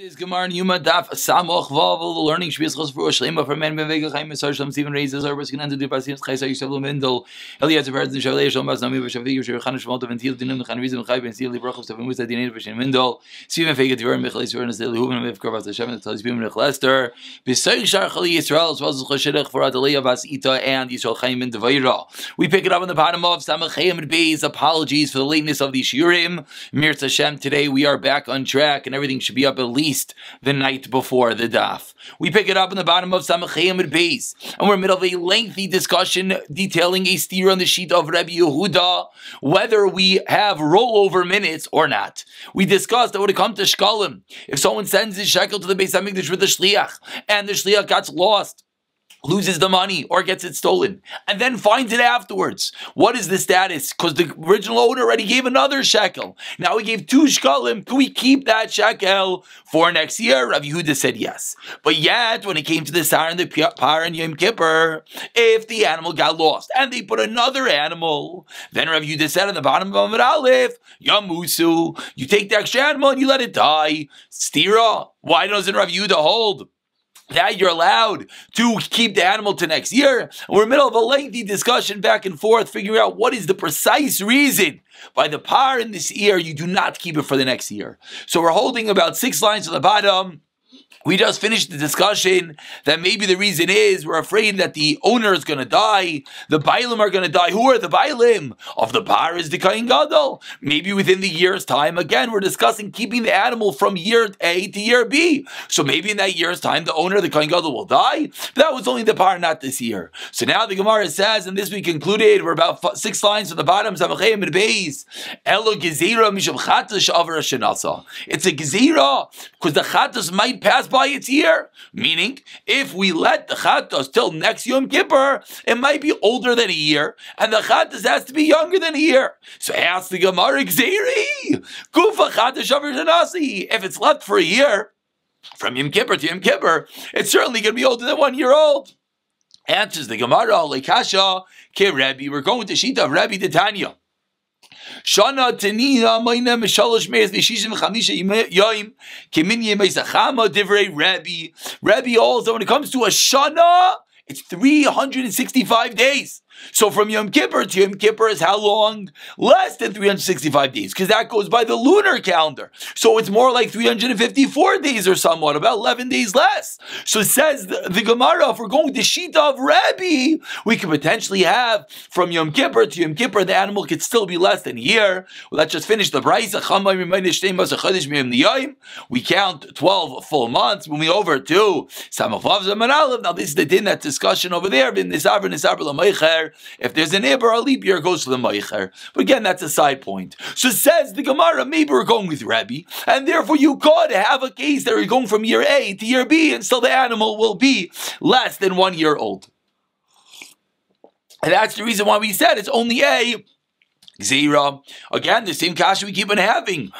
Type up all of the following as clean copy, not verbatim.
This is Gemara Yuma Daf Samoch Vav. The learning should be for Shlema for men. Ben Vega Chaim Mesar Shalom Stephen raises our risk and enter the Basim Chaysa Yisrael Mendel Eliezer Perez and Shalei Shalom Bas Nami Vashavig Shirchan Shmalt Ventil Dinam Khan Rizim Chai Ben Sil Librachov Stephen Musa Dinay Vashin Mendel Stephen Vega Diver Michael Yisrael Nasel Huben Mevkar Bas Hashem and Taz Bim Lester B'Sayich Shar Chali Yisrael as well as Chashirach for Adaliyah Bas Ita and Yisrael Chaim and Devaira. We pick it up on the bottom of Samach Chaim and Beis. Apologies for the lateness of the Shiurim. Mirz Hashem, today we are back on track and everything should be up at least the night before the daf. We pick it up in the bottom of Samach Chaim and Beis, and we're in the middle of a lengthy discussion detailing a steer on the sheet of Rabbi Yehuda, whether we have rollover minutes or not. We discussed that when it comes to shkalim, if someone sends his shekel to the Beis Hamikdash with the shliach, and the shliach gets lost, loses the money or gets it stolen, and then finds it afterwards, what is the status? Because the original owner already gave another shekel. Now he gave 2 shekalim. Can we keep that shekel for next year? Rav Yehuda said yes. But yet, when it came to the Sar and the Par and Yom Kippur, if the animal got lost and they put another animal, then Rav Yehuda said on the bottom of Amud Aleph, Yamusu, you take the extra animal and you let it die. Stira, why doesn't Rav Yehuda hold that you're allowed to keep the animal to next year? We're in the middle of a lengthy discussion back and forth, figuring out what is the precise reason by the par in this year you do not keep it for the next year. So we're holding about 6 lines on the bottom. We just finished the discussion that maybe the reason is we're afraid that the owner is going to die, the Bailim are going to die. Who are the Bailim? Of the Par is the Kohen Gadol. Maybe within the year's time, again, we're discussing keeping the animal from year A to year B. So maybe in that year's time, the owner, the Kohen Gadol, will die. But that was only the Par, not this year. So now the Gemara says, and this we concluded, we're about 6 lines from the bottom, Samachem and Beis. Elo Gezira Misham Chatas Shavar Shenasa. It's a Gezira because the Chatas might pass by its year, meaning if we let the Chatas till next Yom Kippur, it might be older than a year, and the Chatas has to be younger than a year. So ask the Gemara, Gzeiri, Kufa Chatas Shavar Shenasi. If it's left for a year, from Yom Kippur to Yom Kippur, it's certainly going to be older than 1 year old. Answers the Gemara, Lekasha Ke Rebbe. We're going to Shita of Rebbe Tanya. Shana Tanina Mayna Mishalosh Meis Nishishim Chamisha Yoim Kimin Yemeisachama Divrei Rebbe. Rebbe also, when it comes to a Shana, it's 365 days. So from Yom Kippur to Yom Kippur is how long? Less than 365 days, because that goes by the lunar calendar. So it's more like 354 days or somewhat, about 11 days less. So it says the Gemara, if we're going to Shita of Rebbe, we could potentially have from Yom Kippur to Yom Kippur, the animal could still be less than a year. Well, let's just finish the price. We count 12 full months. Moving over to Samavav Zamanalev. Now this is the din, that discussion over there. If there's an Iber, a leap year, it goes to the Meicher. But again, that's a side point. So says the Gemara, maybe we're going with Rebbe, and therefore you could have a case that you're going from year A to year B, and still the animal will be less than 1 year old. And that's the reason why we said it's only a Gzeira. Again, the same kasha we keep on having.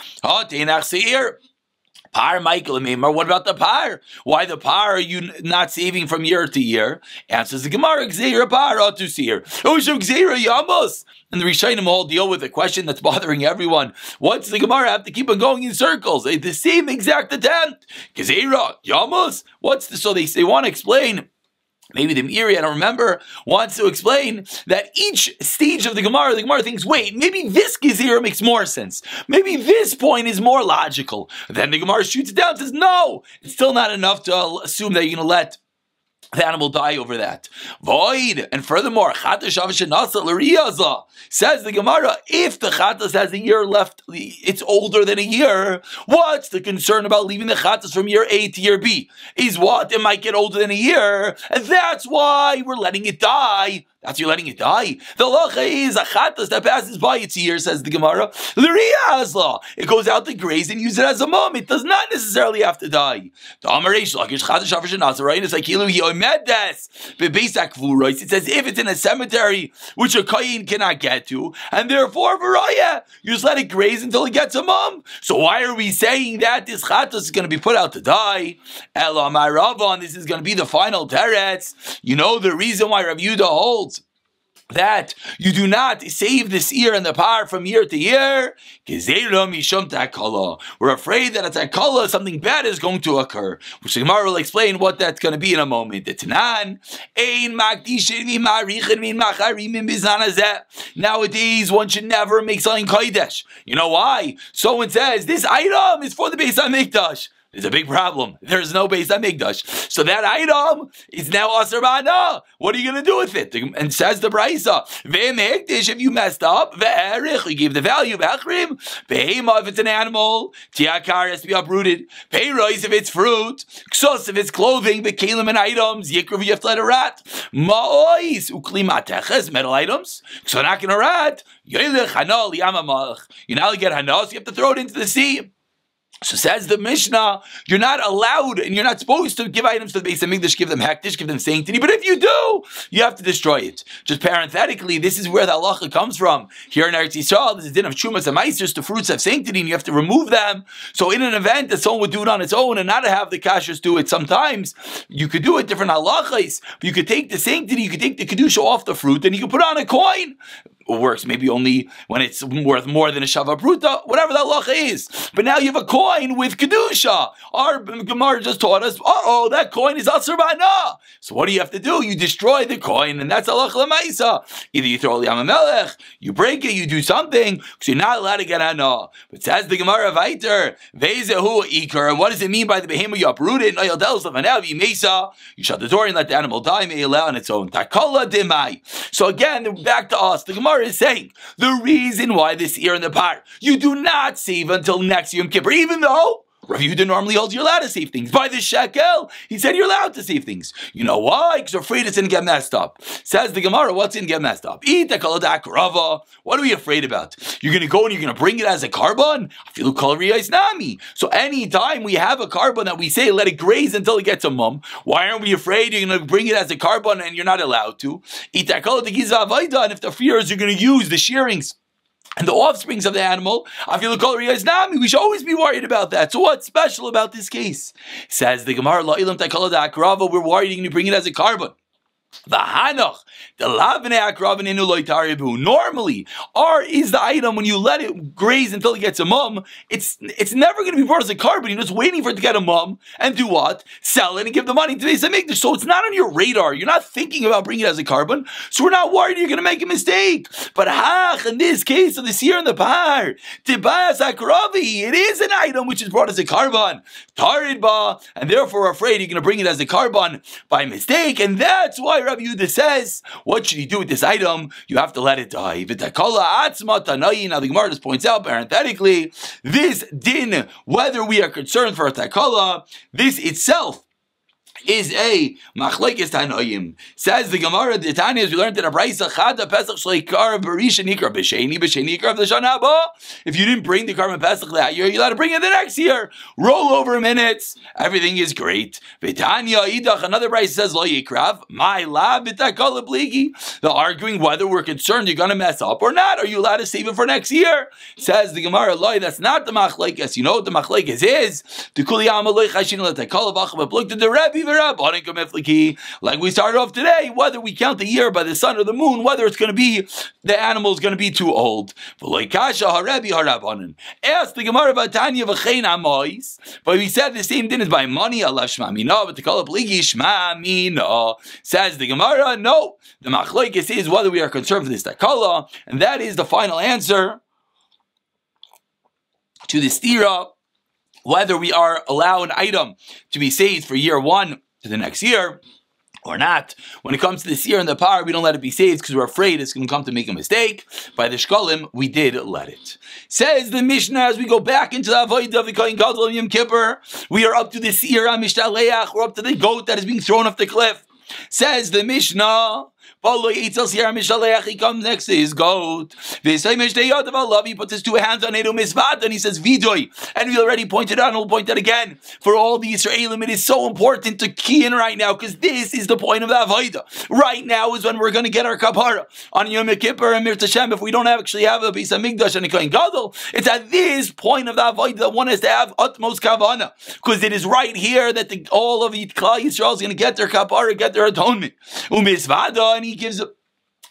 Par, Michael, what about the par? Why the par are you not saving from year to year? Answers the Gemara, Gzeira par, to seer. Gzeira Yamos. And the Rishonim all deal with a question that's bothering everyone. What's the Gemara have to keep on going in circles? The same exact attempt. Gzeira Yamos. So they want to explain. Maybe the Meiri, I don't remember, wants to explain that each stage of the Gemara thinks, wait, maybe this Gezira makes more sense. Maybe this point is more logical. Then the Gemara shoots it down and says, no, it's still not enough to assume that you're going to let the animal die over that. Void. And furthermore, says the Gemara, if the Chatas has a year left, it's older than a year, what's the concern about leaving the Chatas from year A to year B? Is what? It might get older than a year, and that's why we're letting it die. That's you're letting it die. The lacha is a chatas that passes by its year, says the Gemara. L'riyah, it goes out to graze and use it as a mum. It does not necessarily have to die. It says if it's in a cemetery which a kohen cannot get to, and therefore varaya, you just let it graze until it gets a mum. So why are we saying that this chatas is going to be put out to die? Ela Maravan, this is going to be the final teretz. You know the reason why Rav Yehuda holds that you do not save this ear and the par from year to year. We're afraid that at Takala something bad is going to occur, which the Gemara will explain what that's going to be in a moment. Nowadays, one should never make something kodesh. You know why? Someone says, this item is for the Beis HaMikdash. There's a big problem. There's no Beis HaMikdash. So that item is now Asar Ba'ana. What are you going to do with it? And says the Braisa, if you messed up, you gave the value, if it's an animal, Tiakar has to be uprooted, Peiros if it's fruit, Ksos if it's clothing, Bekalim and items, Yikruv you have to let a rat, Ma'ois, Uklimateches, metal items, Ksonak and a rat, Yoilech Hanal Yamamach. You now get Hanal, so you have to throw it into the sea. So says the Mishnah, you're not allowed and you're not supposed to give items to the Beis HaMikdash, give them hektish, give them sanctity, but if you do, you have to destroy it. Just parenthetically, this is where the halacha comes from. Here in Eretz Yisrael, this is din of Chumas and Meisers, the fruits have sanctity and you have to remove them. So in an event that someone would do it on its own and not have the kashrus do it sometimes, you could do it different halachas, but you could take the sanctity, you could take the kedusha off the fruit and you could put on a coin. Works maybe only when it's worth more than a shava pruta, whatever that halacha is. But now you have a coin with kedusha. Our Gemara just taught us, that coin is asur ba'ana. So what do you have to do? You destroy the coin, and that's halacha l'maisa. Either you throw Yam HaMelech, you break it, you do something, because you're not allowed to get ana. But says the Gemara weiter, vezehu ikar. What does it mean by the behemoth you uproot it? You shut the door and let the animal die. May allow on its own. Takala demai. So again, back to us. The Gemara is saying the reason why this ear in the par you do not save until next Yom Kippur, even though Rav Yehuda normally holds you're allowed to save things. By the shekel, he said you're allowed to save things. You know why? Because you're afraid it's going to get messed up. Says the Gemara, what's going to get messed up? What are we afraid about? You're going to go and you're going to bring it as a carbon? So anytime we have a carbon that we say, let it graze until it gets a mum, why aren't we afraid you're going to bring it as a carbon and you're not allowed to? And if the fear is you're going to use the shearings and the offsprings of the animal, we should always be worried about that. So what's special about this case? Says the Gemara, we're worried you're going to bring it as a carbon. Normally, is the item when you let it graze until it gets a mum, it's never going to be brought as a carbon. You're just waiting for it to get a mum and do what? Sell it and give the money to Beis HaMikdash. So it's not on your radar. You're not thinking about bringing it as a carbon. So we're not worried you're going to make a mistake. But in this case of the seer and the par, it is an item which is brought as a carbon. Taridba, and therefore we're afraid you're going to bring it as a carbon by mistake, and that's why Rabbi Yehuda says, what should you do with this item? You have to let it die. Now the Gemara just points out, parenthetically, this din, whether we are concerned for a takala, this itself is a machlekes tanoim. Says the Gemara, the Tanya, as we learned in a brayso, chada pesach shleikar b'rishon ikar b'sheni ikar v'shana haba. If you didn't bring the carbon pesach that year, you're allowed to bring it the next year. Roll over minutes, everything is great. V'tanya idach, another brayso says lo yikrav my lab b'takala bligi. They're arguing whether we're concerned you're going to mess up or not. Are you allowed to save it for next year? Says the Gemara, loy, that's not the machlekes. You know what the machlekes is? The kuliyam loy chashin l'takala v'acham looked at the Rebbe. Like we started off today, whether we count the year by the sun or the moon, whether it's going to be, the animal is going to be too old. Ask the Gemara about Tanya v'chein amois, but we said the same thing is by money. Says the Gemara, no. The machlokes is whether we are concerned for this takala, and that is the final answer to the stira. Whether we are allowed an item to be saved for year one to the next year or not. When it comes to this year and the par, we don't let it be saved because we're afraid it's going to come to make a mistake. By the shkolim, we did let it. Says the Mishnah, as we go back into the avodah of the Kohen Gadol Yom Kippur, we are up to the seir HaMishtaleach, we're up to the goat that is being thrown off the cliff. Says the Mishnah, he comes next to his goat. He puts his two hands on it, and he says, Vidoy. And we already pointed out, and we'll point out again. For all the Israelim, it is so important to key in right now, because this is the point of the Avodah. Right now is when we're going to get our kapara. On Yom Kippur and Mirz Hashem, if we don't actually have a Beis HaMikdash and a Kohen Gadol, it's at this point of the Avodah that one has to have utmost kavana. Because it is right here that all of the Klal Yisrael is going to get their kapara, get their atonement. And he gives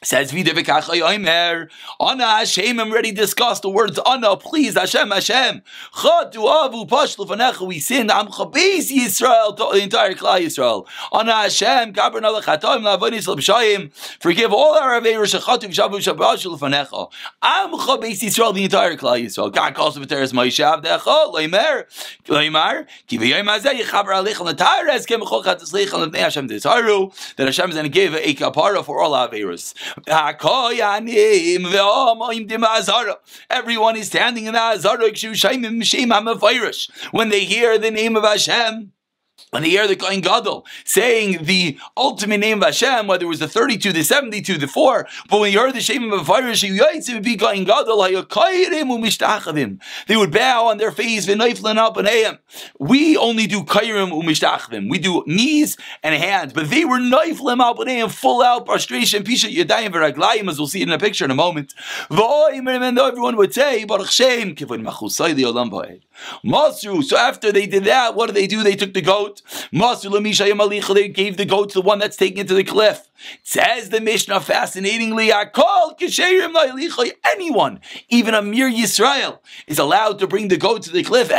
Says Vidavikachayomer, Anna Hashem, I'm already discussed the words Anna, please, Hashem, Hashem. Chatu Avu Pashlu Fanecha, we sinned, Am Chabes Yisrael, to the entire Klal Yisrael. Anna Hashem, Kabr Nala Chatoim, Lavonis Labshayim, forgive all our Aveir Shachatu Shabu Shabashlu Fanecha. Am Chabes Yisrael, the entire Klal Yisrael. God calls the Viteres Moishav Decha, Loimer, Kivayim Azay, Chaber Alich, and the Tires, Kemachochat Slich, and the Hashem Desharu, that Hashem is going to give a kapara for all Aveiros. Everyone is standing in the Azara when they hear the name of Hashem. When they hear the Kohen Gadol saying the ultimate name of Hashem, whether it was the 32, the 72, the 4, but when you heard the Shem of Vayrish, Kohen Gadol, they would bow on their face. We only do Kairim u'mishtachvim. We do knees and hands, but they were Neiflim al full out prostration, Pisha Yadayim v'Raglayim, as we'll see in a picture in a moment. Everyone would say, Baruch Shem, Masru. So after they did that, what did they do? They took the goat. They gave the goat to the one that's taken to the cliff. It says the Mishnah fascinatingly, anyone, even a mere Yisrael, is allowed to bring the goat to the cliff.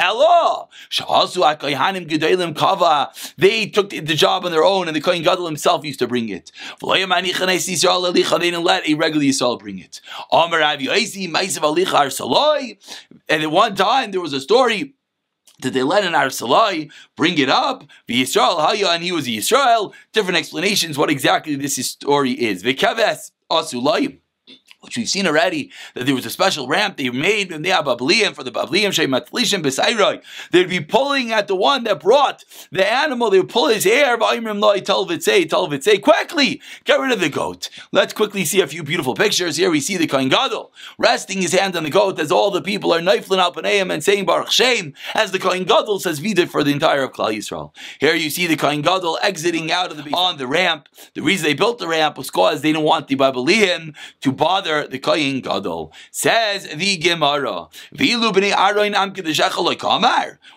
They took the job on their own, and the Kohen Gadol himself used to bring it. They didn't let a regular Yisrael bring it. And at one time there was a story that they let an Arsalai bring it up, Yisrael Haya, and he was a Yisrael. Different explanations what exactly this story is. V'kaves Asulai, which we've seen already, that there was a special ramp they made in the Babliyim for the Babliyim Sheimatlishim B'Sayroi. They'd be pulling at the one that brought the animal. They would pull his hair. Talvitzei, quickly get rid of the goat. Let's quickly see a few beautiful pictures. Here we see the Kohen Gadol resting his hand on the goat as all the people are Neiflin al Paneim and saying Baruch Shem, as the Kohen Gadol says Vida for the entire of Klal Yisrael. Here you see the Kohen Gadol exiting out of the on the ramp. The reason they built the ramp was because they didn't want the Babliyim to bother the Kohen Gadol. Says the Gemara,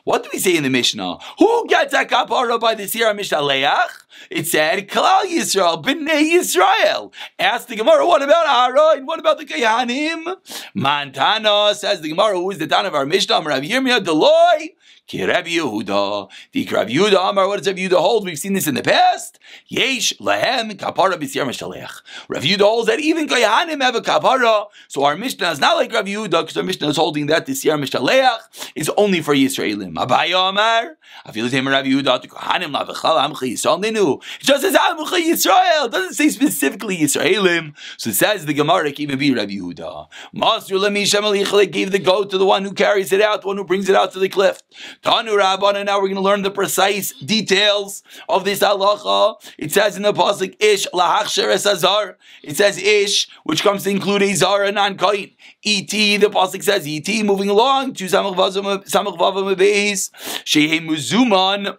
what do we say in the Mishnah? Who gets a kapara by the Sira Mishaleach? It said Klal Yisrael, Bnei Yisrael. Ask the Gemara, what about Aaron? What about the Kohanim? Mantana, says the Gemara, who is the Tan of our Mishnah? Rav Yirmiyah Deloy. Rabbi Yehuda. The Rabbi Yehuda Amar, what does Rabbi Yehuda hold? We've seen this in the past. Yesh lahem kapara b'siyar mishalech. Rabbi Yehuda holds that even Kohanim have a kapara. So our Mishnah is not like Rabbi Yehuda, because our Mishnah is holding that the siyar mishalech is only for Yisraelim. Abaya Amar, Afilu Temer Rabbi Yehuda to Kohanim lavechal amcha Yisrael nenu. It just says amcha Yisrael. It doesn't say specifically Yisraelim. So it says the Gemara can even be Rabbi Yehuda. Masru lemisha malicha gave the goat to the one who carries it out, the one who brings it out to the cliff. Tanu Rabbana, now we're going to learn the precise details of this halacha. It says in the pasuk, Ish lahachsher es azar. It says Ish, which comes to include a zar, a non-kohen. E.T., the pasuk says E.T., moving along to Samach Vavam Beis, Shehe Muzuman.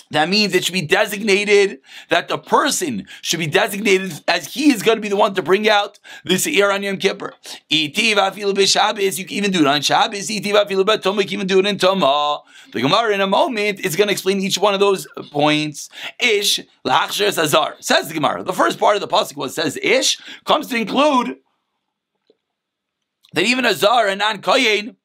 That means it should be designated, that the person should be designated as he is going to be the one to bring out this Seir on Yom Kippur. You can even do it on Shabbos. You can even do it in Tumah. The Gemara in a moment is going to explain each one of those points. Ish, l'achsher sazar. Says the Gemara. The first part of the pasuk was says Ish comes to include that even a zar, a non-kohen,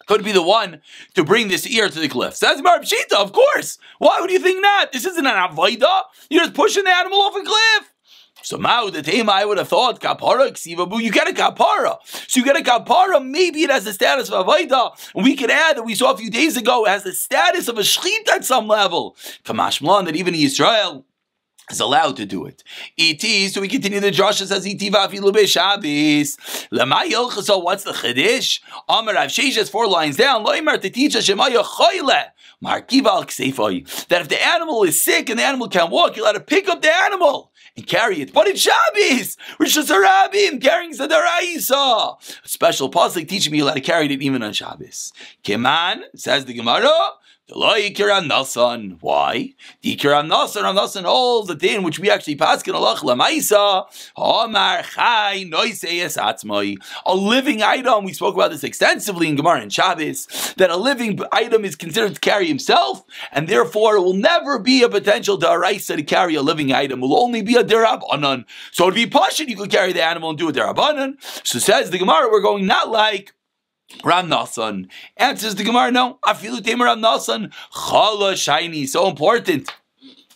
could be the one to bring this ear to the cliff. Says Mar Pshita, of course. Why would you think not? This isn't an avodah. You're just pushing the animal off a cliff. So Mao the Tema, I would have thought kapara ksivabu. You get a kapara. So you get a kapara. Maybe it has the status of avodah. And we could add that we saw a few days ago it has the status of a shchita at some level. Kamash Mlan, that even in Israel is allowed to do it. E.T. So we continue the drasha says E.T. v'afilu b'Shabbos. L'ma yilchus. So what's the chiddush? Amar Rav Sheshes 4 lines down. Lo imer to teach us shemaya choyle. Markiva al ksefoi. That if the animal is sick and the animal can't walk, you'll have to pick up the animal and carry it. But in Shabbos, Rosh Hashanah, carrying Sadaraisa. A special pasuk teaching me you'll have to carry it even on Shabbos. Keman, says the Gemara, Why? The Rav Nasan holds the din which we actually paskin alach lamaisa. Omar chai noiseyes atzmai. A living item. We spoke about this extensively in Gemara and Shabbos. That a living item is considered to carry himself, and therefore it will never be a potential daraisa to carry a living item. It will only be a derabanan. So it'd be pashut you could carry the animal and do a derabanan. So says the Gemara, we're going not like Rav Nasan. Answers the Gemara, no. Afilu Tamer Rav Nasan. Chala shiny. So important.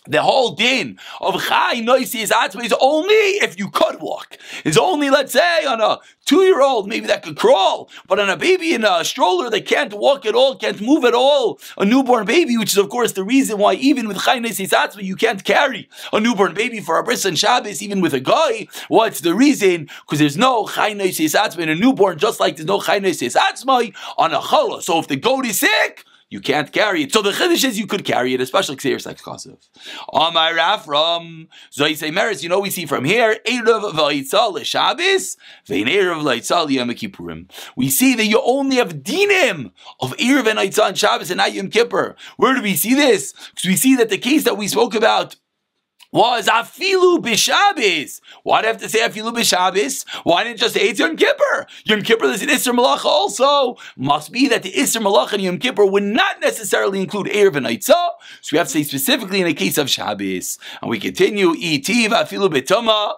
The whole din of chai noisi is atzma is only if you could walk. It's only, let's say, on a 2-year-old, maybe that could crawl, but on a baby in a stroller that can't walk at all, can't move at all, a newborn baby, which is of course the reason why even with chai noisi is atzma you can't carry a newborn baby for a bris and Shabbos, even with a guy. What's the reason? Because there's no chai noisi is atzma in a newborn, just like there's no chai noisi is atzma on a challah. So if the goat is sick, you can't carry it. So the chiddush is you could carry it, especially Ksir Sex Kosev. Amar Rafram, Zoyse Meres, we see from here, Erev V'Yitzal L'Shabbos, Ve'in Erev L'Yitzal Yom Kippurim. We see that you only have dinim of Erev and Yitzal and Shabbos and not Yom Kippur. Where do we see this? Because we see that the case that we spoke about was afilu b'Shabbos. Why do I have to say afilu b'Shabbos? Why didn't it just say it's Yom Kippur? Yom Kippur, there's an Isser Malacha also. Must be that the Isser Malacha and Yom Kippur would not necessarily include Erev and Eitzah. So we have to say specifically in the case of Shabbos. And we continue, itiv afilu b'Tuma.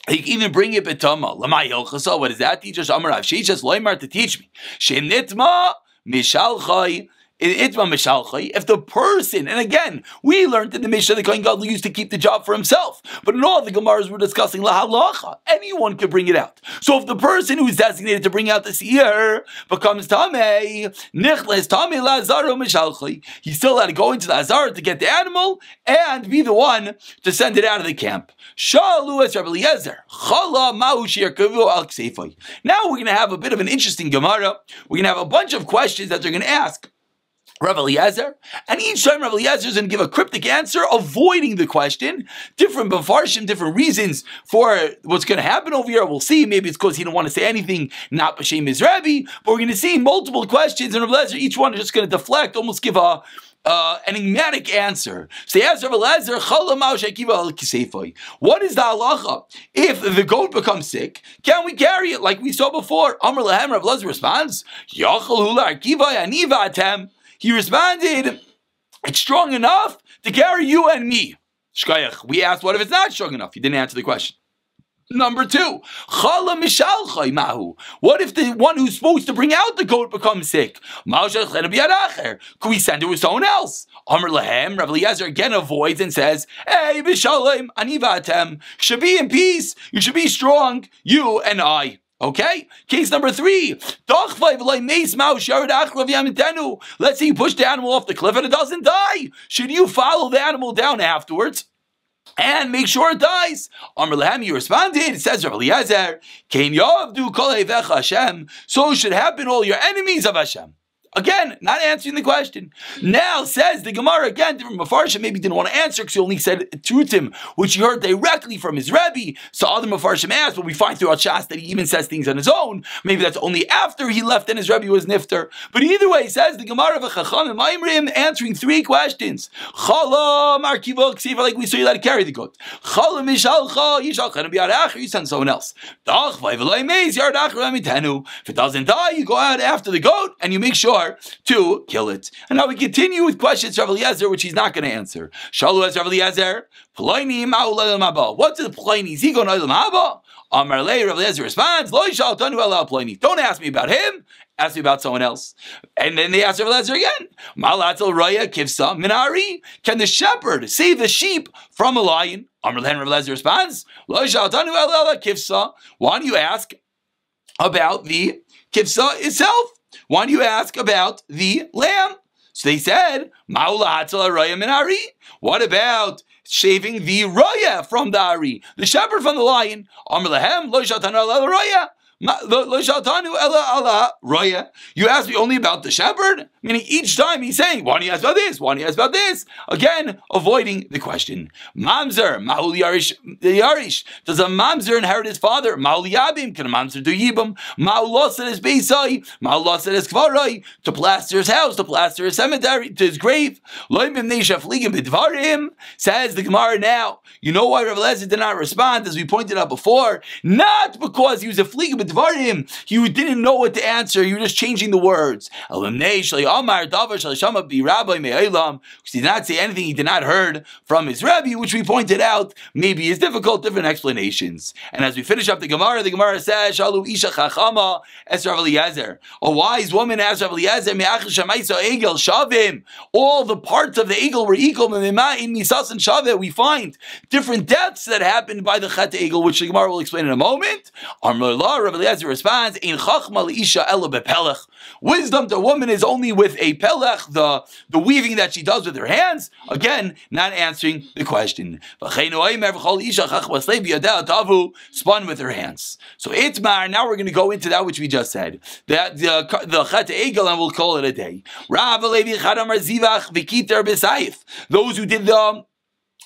You can even bring it b'Tuma. Lamai Hilchasa. What does that teach us? Amar Rav Shishas loymar to teach me. Shenitma mishalchai. If the person, and again, we learned in the Mishnah the Kohen Gadol used to keep the job for himself, but in all the Gemaras we're discussing lahalacha, anyone could bring it out. So if the person who is designated to bring out the seir becomes tamei, nichles tamei la'azaru mishalchai, he's still allowed to go into the azar to get the animal and be the one to send it out of the camp. Shalu es Rabbi Eliezer, chala ma'u she'yarkavu al ksefai. Now we're going to have a bit of an interesting Gemara. We're going to have a bunch of questions that they're going to ask Rav Eliezer, and each time Rav Eliezer is going to give a cryptic answer, avoiding the question, different bafarshim, different reasons for what's going to happen over here. We'll see. Maybe it's because he didn't want to say anything, not b'shem his Rebbe, but we're going to see multiple questions, and Rav Eliezer, each one is just going to deflect, almost give an enigmatic answer. So he asks Rav Eliezer, what is the halacha? If the goat becomes sick, can we carry it like we saw before? Amar Lahem, Rav Eliezer responds, he responded, it's strong enough to carry you and me. Shkayach, we asked, what if it's not strong enough? He didn't answer the question. Number 2, what if the one who's supposed to bring out the goat becomes sick? Could we send it with someone else? Amr Lahem, Rav Eliezer again avoids and says, hey, b'shalom, anivatem, should be in peace, you should be strong, you and I. Okay? Case number 3. Let's say you push the animal off the cliff and it doesn't die. Should you follow the animal down afterwards and make sure it dies? Amr Lahem, you responded, it says Rav Eliezer, so should happen all your enemies of Hashem. Again, not answering the question. Now says the Gemara again, different Mefarshim maybe didn't want to answer because he only said Trutim, which he heard directly from his Rebbe. So other Mefarshim asked, but we find throughout Shas that he even says things on his own. Maybe that's only after he left and his Rebbe was Nifter. But either way, says the Gemara of Chachamim Maimrim, answering 3 questions. Chala Markiva Ksiva, like we saw you let it carry the goat. Chala Mishalcha, Yishalcha, and Biyad you send someone else. If it doesn't die, you go out after the goat and you make sure to kill it. And now we continue with questions Rav Eliezer, which he's not going to answer. Shalu as Rav Eliezer, Ploini ma'u l'olam haba. What's the Ploini? Is he going to l'olam haba? Amar lei, Rav Eliezer responds, Lo yishal tanu ela Ploini. Don't ask me about him. Ask me about someone else. And then they ask Rav Eliezer again. Malatel roya kivsa minari. Can the shepherd save the sheep from a lion? Amar lei, Rav Eliezer responds, Lo yishal tanu ela kivsa. Why don't you ask about the kivsa itself? Why don't you ask about the lamb? So they said, what about shaving the roya from the ari, the shepherd from the lion? You asked me only about the shepherd? Meaning each time he's saying, why do you ask about this? Why do you ask about this? Again, avoiding the question. Mamzer, Mahul Yarish. Does a mamzer inherit his father? Mahul Yabim, can a mamzer do Yibam? Mahul lost his Beisai, Mahul lost his Kvarai, to plaster his house, to plaster his cemetery, to his grave. Says the Gemara now. You know why Rav Eliezer did not respond, as we pointed out before? Not because he was a fliga b'dvarim. He didn't know what to answer. You were just changing the words. Because he did not say anything he did not heard from his Rebbe, which we pointed out maybe is difficult, different explanations. And as we finish up the Gemara says, Shalu Isha Chachama es Rav Eliezer. A wise woman asked Rav Eliezer, Shavim. All the parts of the eagle were equal. We find different deaths that happened by the Chet Egel, which the Gemara will explain in a moment. Rav Eliezer responds, wisdom to a woman is only with a pelech, the weaving that she does with her hands. Again, not answering the question. Spun with her hands. So Itmar, now we're going to go into that which we just said. The Chet Egel, and we'll call it a day. Those who did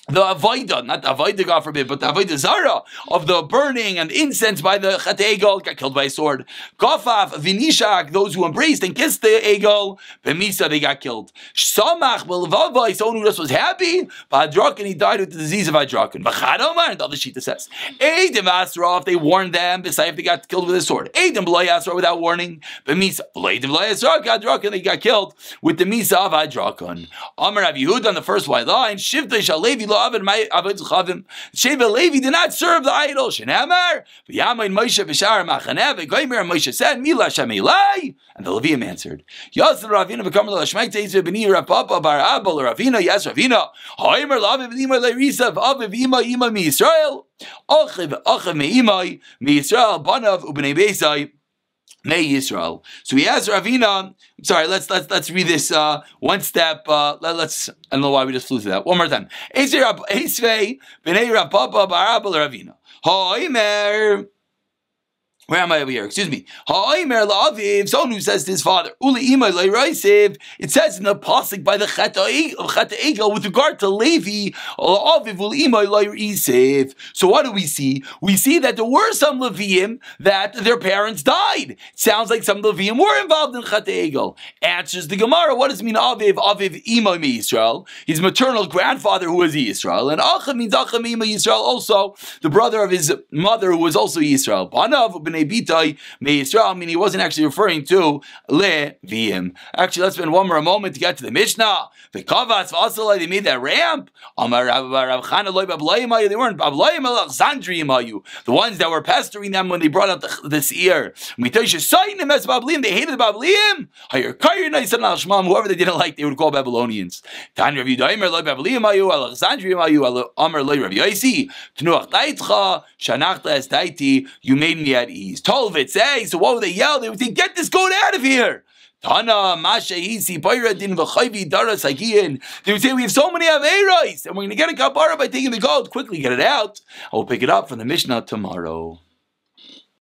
the avodah, not the avodah, God forbid, but the avodah zara of the burning and incense by the Chet Egel got killed by a sword. Kofaf, Vinishak, those who embraced and kissed the Egel, Bemisa, they got killed. Samach, Belvavai, someone who just was happy, Badrakan, he died with the disease of Adrakan. Bachadamar, and the other Shita says, Eidim Asra, if they warned them, Besayif, they got killed with a sword. Eidim B'lay Asra, without warning, Bemisa, Eidim B'lay Asra, Adrakan, they got killed with the Misa of Adrakan. Amar Rav Yehuda on the first white line, Shivtei Shalevi Sheva Levi did not serve the idol. Shenamar, Moshe B'Shar Machanev, Moshe said, Mila Shamelai, and the Levium answered, Yasser Ravina become the Lashmek Teis B'Ni Rapapa Bar Abel Ravina, yes Ravina, Haimer Laviv Ima Leirisav Aviv Ima Ima Mi Yisrael, Achiv Meimai Mi Yisrael Banav Ubnei Beisai. May Yisrael. So he asked Ravina. Sorry, let's read this one step. Let's. I don't know why we just flew through that. One more time. Esvei b'nei Rapapa barabel Ravina. Ha'omer. Where am I over here? Excuse me. Ha'omer la'aviv. Someone who says to his father, Uli imay le'raisev. It says in the pasuk by the Chet Egel with regard to Levi, la'aviv uli imay le'raisev. So what do we see? We see that there were some Leviim that their parents died. It sounds like some Leviim were involved in Chet Egel. Answers the Gemara. What does it mean aviv? Aviv imay mi Yisrael. His maternal grandfather who was Yisrael, and Achim means Achim imay Yisrael, also the brother of his mother who was also Yisrael. Banav Bitai May Yisrael, I mean, he wasn't actually referring to Leviim. Actually, let's spend one more moment to get to the Mishnah. The Kavas also they made that ramp. They weren't the ones that were pestering them when they brought out the seir. They hated the Bablim. Whoever they didn't like, they would call Babylonians. You made me at ease. Tolvit say, so what would they yell? They would say, get this goat out of here. Tana, Masha, Isi, Bayradin, V'chayvi, Dara, Sagiyin. They would say, we have so many Aveiros, and we're going to get a kapara by taking the goat. Quickly get it out. I will pick it up from the Mishnah tomorrow.